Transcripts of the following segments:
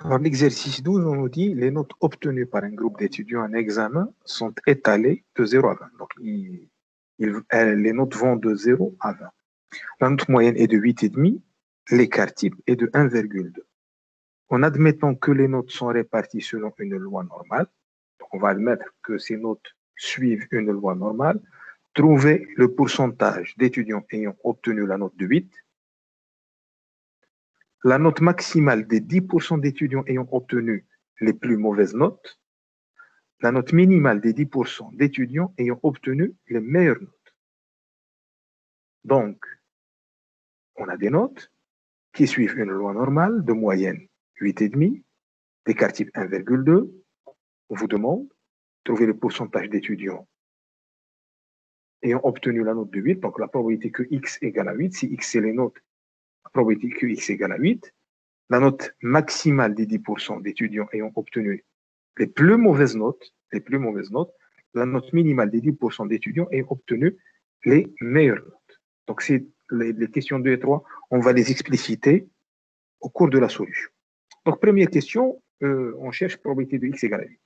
Alors, l'exercice 12, on nous dit les notes obtenues par un groupe d'étudiants en examen sont étalées de 0 à 20. Donc, les notes vont de 0 à 20. La note moyenne est de 8,5, l'écart type est de 1,2. En admettant que les notes sont réparties selon une loi normale, donc on va admettre que ces notes suivent une loi normale, trouver le pourcentage d'étudiants ayant obtenu la note de 8, la note maximale des 10% d'étudiants ayant obtenu les plus mauvaises notes, la note minimale des 10% d'étudiants ayant obtenu les meilleures notes. Donc, on a des notes qui suivent une loi normale de moyenne 8,5, d'écart type 1,2. On vous demande de trouver le pourcentage d'étudiants ayant obtenu la note de 8, donc la probabilité que x égale à 8, si x c'est les notes, la probabilité que x égale à 8, la note maximale des 10% d'étudiants ayant obtenu les plus mauvaises notes, la note minimale des 10% d'étudiants ayant obtenu les meilleures notes. Donc, c'est les questions 2 et 3, on va les expliciter au cours de la solution. Donc, première question, on cherche probabilité de x égale à 8.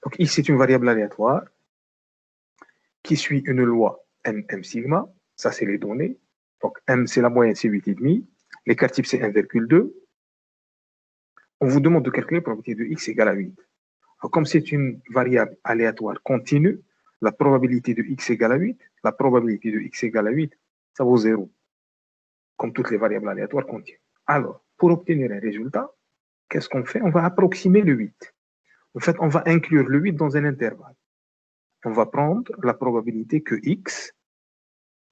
Donc, x est une variable aléatoire qui suit une loi m sigma. Ça, c'est les données. Donc, m, c'est la moyenne, c'est 8,5. L'écart type, c'est 1,2. On vous demande de calculer la probabilité de x égale à 8. Alors, comme c'est une variable aléatoire continue, la probabilité de x égale à 8, la probabilité de x égale à 8, ça vaut 0, comme toutes les variables aléatoires continues. Alors, pour obtenir un résultat, qu'est-ce qu'on fait? On va approximer le 8. En fait, on va inclure le 8 dans un intervalle. On va prendre la probabilité que x,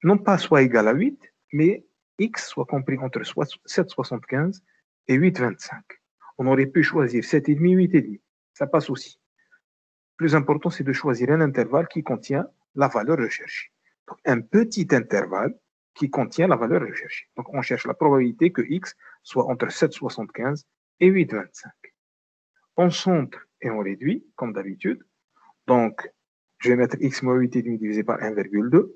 non pas soit égal à 8, mais x soit compris entre 7,75 et 8,25. On aurait pu choisir 7,5, 8,5. Ça passe aussi. Le plus important, c'est de choisir un intervalle qui contient la valeur recherchée. Donc, un petit intervalle qui contient la valeur recherchée. Donc, on cherche la probabilité que x soit entre 7,75 et 8,25. On centre et on réduit, comme d'habitude. Donc, je vais mettre x moins 8,5 divisé par 1,2.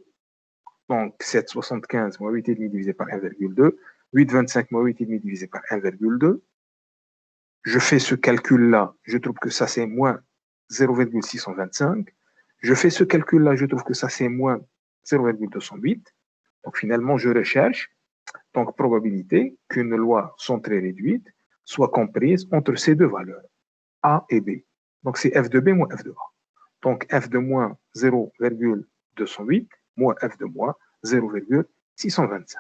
Donc, 7,75 moins 8,5 divisé par 1,2. 8,25 moins 8,5 divisé par 1,2. Je fais ce calcul-là, je trouve que ça c'est moins 0,625. Je fais ce calcul-là, je trouve que ça c'est moins 0,208. Donc finalement, je recherche donc probabilité qu'une loi centrée réduite soit comprise entre ces deux valeurs, A et B. Donc c'est f de B moins f de A. Donc f de moins 0,208 moins f de moins 0,625.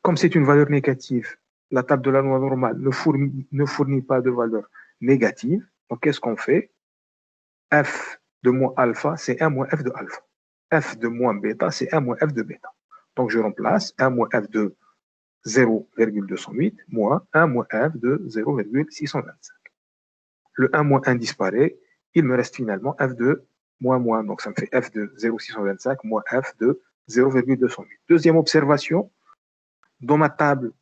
Comme c'est une valeur négative, la table de la loi normale ne fournit pas de valeur négative. Donc, qu'est-ce qu'on fait? F de moins alpha, c'est 1 moins f de alpha. F de moins bêta, c'est 1 moins f de bêta. Donc, je remplace 1 moins f de 0,208 moins 1 moins f de 0,625. Le 1 moins 1 disparaît. Il me reste finalement f de moins moins. Donc, ça me fait f de 0,625 moins f de 0,208. Deuxième observation, dans ma table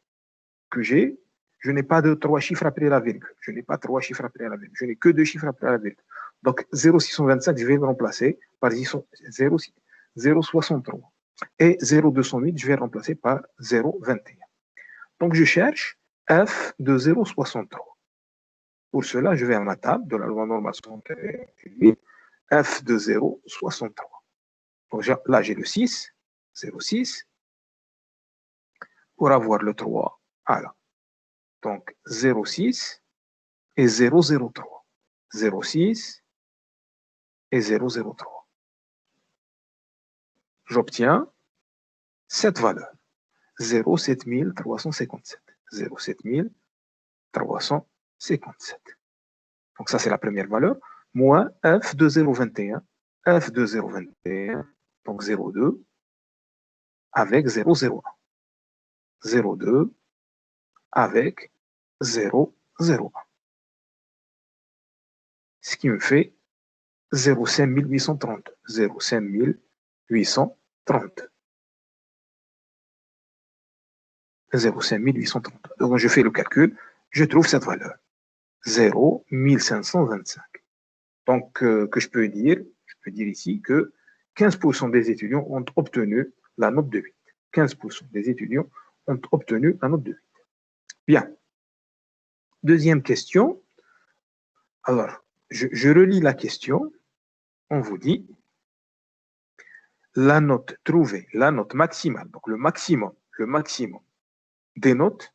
que j'ai, je n'ai pas de 3 chiffres après la virgule. Je n'ai pas 3 chiffres après la virgule. Je n'ai que 2 chiffres après la virgule. Donc, 0,625, je vais le remplacer par 0,63. Et 0,208, je vais le remplacer par 0,21. Donc, je cherche f de 0,63. Pour cela, je vais à ma table de la loi normale f de 0,63. Donc, là, j'ai le 6, 0,6. Pour avoir le 3, voilà. Donc, 0,6 et 0,03. 0,6 et 0,03. J'obtiens cette valeur. 0,7357. 0,7357. Donc, ça, c'est la première valeur. Moins f de 0,21. F de 0,21, donc 0,2, avec 0,01. 0,2 avec 0,01. Ce qui me fait 0,5830. 0,5830. 0,5830. Donc, je fais le calcul, je trouve cette valeur. 0,1525. Donc, que je peux dire ici que 15% des étudiants ont obtenu la note de 8. 15% des étudiants ont obtenu la note de 8. Bien. Deuxième question. Alors, je relis la question. On vous dit la note trouvée, la note maximale, donc le maximum des notes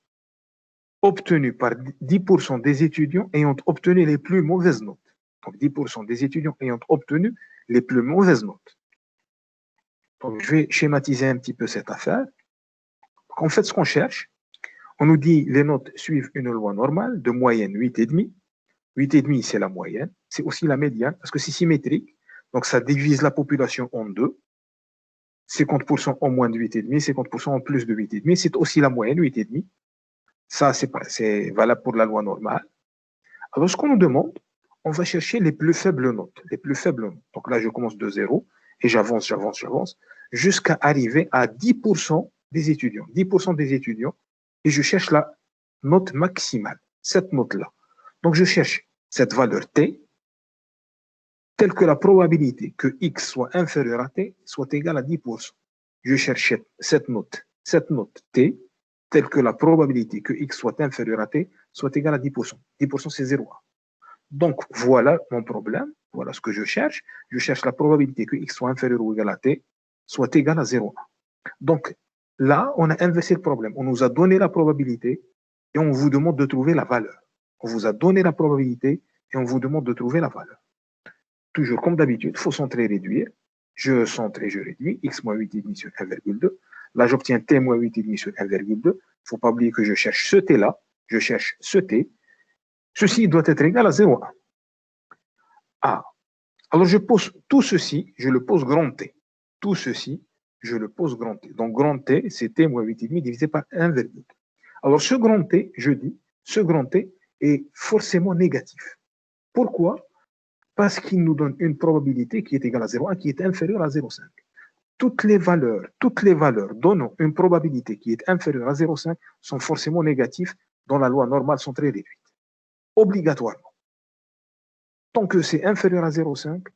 obtenues par 10% des étudiants ayant obtenu les plus mauvaises notes. Donc 10% des étudiants ayant obtenu les plus mauvaises notes. Donc je vais schématiser un petit peu cette affaire. Donc, en fait, ce qu'on cherche, on nous dit les notes suivent une loi normale de moyenne 8,5. 8,5, c'est la moyenne. C'est aussi la médiane parce que c'est symétrique. Donc ça divise la population en deux. 50% en moins de 8,5, 50% en plus de 8,5. C'est aussi la moyenne, 8,5. Ça, c'est valable pour la loi normale. Alors, ce qu'on nous demande, on va chercher les plus faibles notes. Les plus faibles notes. Donc là, je commence de 0 et j'avance, jusqu'à arriver à 10% des étudiants. 10% des étudiants. Et je cherche la note maximale, cette note-là. Donc, je cherche cette valeur T, telle que la probabilité que X soit inférieur à T soit égale à 10%. Je cherche cette note T, telle que la probabilité que X soit inférieur à T soit égale à 10%. 10%, c'est 0,1. Donc, voilà mon problème. Voilà ce que je cherche. Je cherche la probabilité que X soit inférieur ou égal à T soit égale à 0,1. Donc, là, on a inversé le problème. On nous a donné la probabilité et on vous demande de trouver la valeur. On vous a donné la probabilité et on vous demande de trouver la valeur. Toujours comme d'habitude, il faut centrer et réduire. Je centre et je réduis. X moins 8,5 sur 1,2. Là, j'obtiens T moins 8,5 sur 1,2. Il ne faut pas oublier que je cherche ce T-là. Je cherche ce T. Ceci doit être égal à 0,1. Ah. Alors, je pose tout ceci, je le pose grand T. Tout ceci, je le pose grand T. Donc, grand T, c'est T moins 8,5 divisé par 1,2. Alors, ce grand T, je dis, ce grand T est forcément négatif. Pourquoi? Parce qu'il nous donne une probabilité qui est égale à 0,1, qui est inférieure à 0,5. Toutes les valeurs donnant une probabilité qui est inférieure à 0,5 sont forcément négatives dans la loi normale centrée réduite. Obligatoirement. Tant que c'est inférieur à 0,5,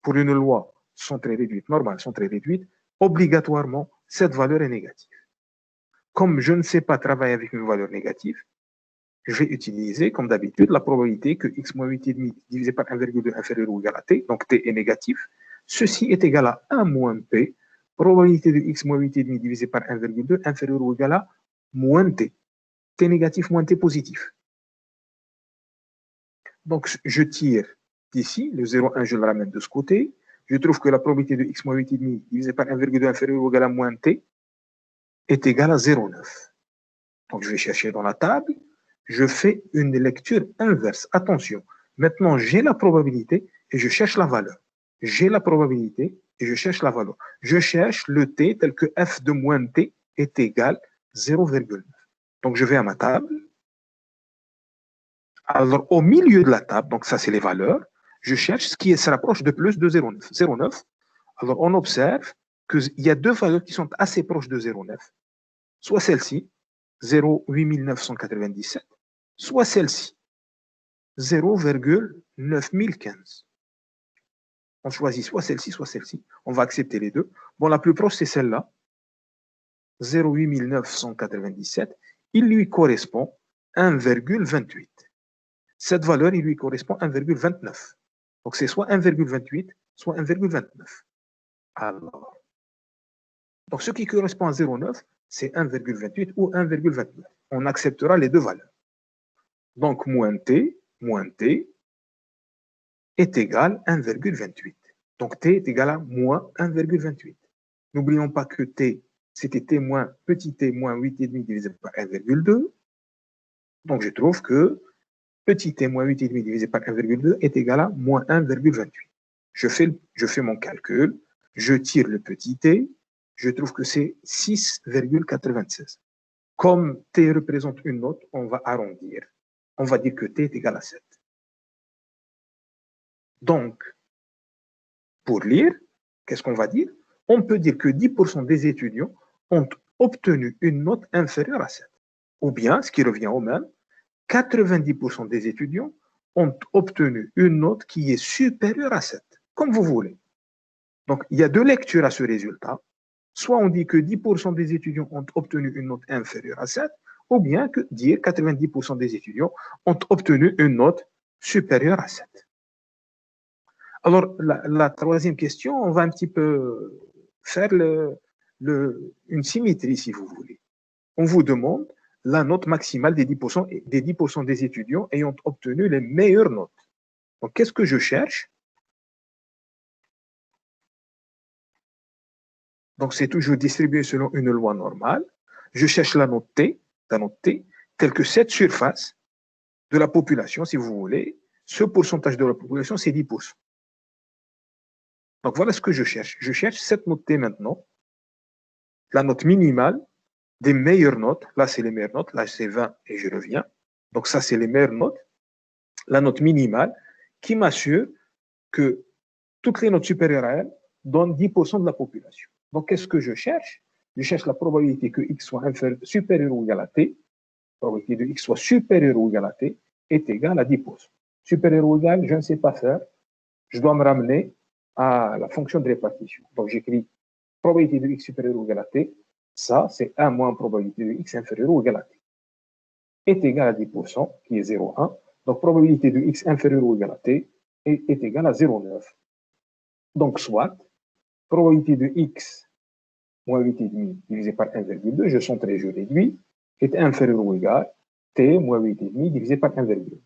pour une loi centrée réduite, normale centrée réduite, obligatoirement, cette valeur est négative. Comme je ne sais pas travailler avec une valeur négative, je vais utiliser, comme d'habitude, la probabilité que x moins 8,5 divisé par 1,2 inférieur ou égal à t, donc t est négatif. Ceci est égal à 1 moins p, probabilité de x moins 8,5 divisé par 1,2 inférieur ou égal à moins t. T négatif moins t positif. Donc, je tire d'ici, le 0,1, je le ramène de ce côté. Je trouve que la probabilité de x moins 8,5 divisé par 1,2 inférieur ou égal à moins t est égale à 0,9. Donc, je vais chercher dans la table. Je fais une lecture inverse. Attention, maintenant j'ai la probabilité et je cherche la valeur. J'ai la probabilité et je cherche la valeur. Je cherche le t tel que f de moins t est égal à 0,9. Donc je vais à ma table. Alors au milieu de la table, donc ça c'est les valeurs, je cherche ce qui se rapproche de plus de 0,9. 0,9. Alors on observe qu'il y a deux valeurs qui sont assez proches de 0,9. Soit celle-ci, 0,8997, soit celle-ci, 0,9015. On choisit soit celle-ci, soit celle-ci. On va accepter les deux. Bon, la plus proche, c'est celle-là, 0,8997. Il lui correspond 1,28. Cette valeur, il lui correspond 1,29. Donc, c'est soit 1,28, soit 1,29. Alors, donc, ce qui correspond à 0,9, c'est 1,28 ou 1,29. On acceptera les deux valeurs. Donc, moins t est égal à 1,28. Donc, t est égal à moins 1,28. N'oublions pas que t, c'était t moins, petit t moins 8,5 divisé par 1,2. Donc, je trouve que petit t moins 8,5 divisé par 1,2 est égal à moins 1,28. Je fais mon calcul, je tire le petit t, je trouve que c'est 6,96. Comme t représente une note, on va arrondir. On va dire que t est égal à 7. Donc, pour lire, qu'est-ce qu'on va dire? On peut dire que 10% des étudiants ont obtenu une note inférieure à 7. Ou bien, ce qui revient au même, 90% des étudiants ont obtenu une note qui est supérieure à 7, comme vous voulez. Donc, il y a deux lectures à ce résultat. soit on dit que 10% des étudiants ont obtenu une note inférieure à 7, ou bien que dire 90% des étudiants ont obtenu une note supérieure à 7. Alors, la troisième question, on va un petit peu faire une symétrie, si vous voulez. On vous demande la note maximale des 10% des étudiants ayant obtenu les meilleures notes. Donc, qu'est-ce que je cherche? Donc, c'est toujours distribué selon une loi normale. Je cherche la note T, telle que cette surface de la population, si vous voulez. Ce pourcentage de la population, c'est 10%. Donc, voilà ce que je cherche. Je cherche cette note T maintenant, la note minimale des meilleures notes. Là, c'est les meilleures notes. Là, c'est 20 et je reviens. Donc, ça, c'est les meilleures notes. La note minimale qui m'assure que toutes les notes supérieures à elle donnent 10% de la population. Donc, qu'est-ce que je cherche? Je cherche la probabilité que x soit supérieur ou égal à t. La probabilité de x soit supérieur ou égal à t est égale à 10%. Supérieur ou égal, je ne sais pas faire. Je dois me ramener à la fonction de répartition. Donc, j'écris probabilité de x supérieur ou égal à t. Ça, c'est 1 moins probabilité de x inférieur ou égal à t. Est égal à 10%, qui est 0,1. Donc, probabilité de x inférieur ou égal à t est égale à 0,9. Donc, soit probabilité de x moins 8,5 divisé par 1,2, je centre je réduis, est inférieur ou égal t moins 8,5 divisé par 1,2.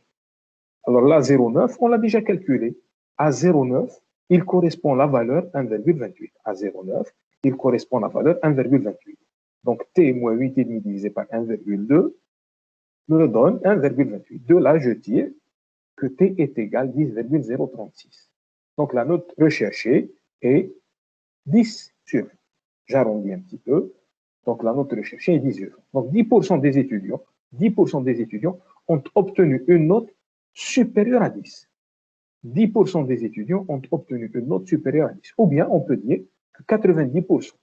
Alors là, 0,9, on l'a déjà calculé. À 0,9, il correspond à la valeur 1,28. À 0,9, il correspond à la valeur 1,28. Donc t moins 8,5 divisé par 1,2 me donne 1,28. De là, je tire que t est égal à 10,036. Donc la note recherchée est 10 sur 20. J'arrondis un petit peu. Donc la note recherchée est 10 sur 20. Donc 10% des étudiants ont obtenu une note supérieure à 10. 10% des étudiants ont obtenu une note supérieure à 10. Ou bien on peut dire que 90%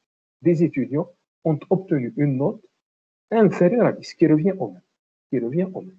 des étudiants ont obtenu une note inférieure à 10, qui revient au même.